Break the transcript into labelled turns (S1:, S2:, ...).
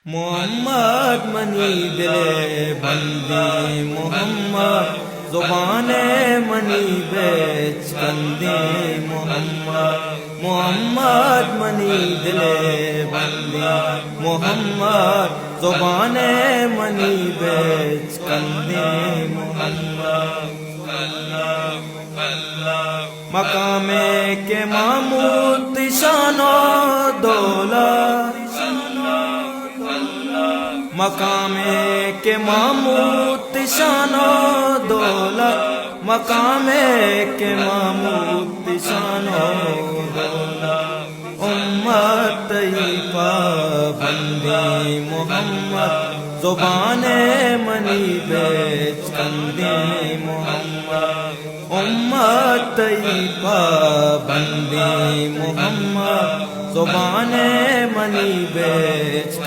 S1: محمد منی دل بندی محمد زبان منی بیچ کندی محمد منی دل بندی محمد زبان منی بیچ کندی مقام کے محمود شان و دولت مقام کے محمود شان و دولت مقام کے محمود شان و دولت امت طیبہ بندی محمد زبان منی بیچ کندی محمد امت طیبہ بندی محمد زبان منی بیچ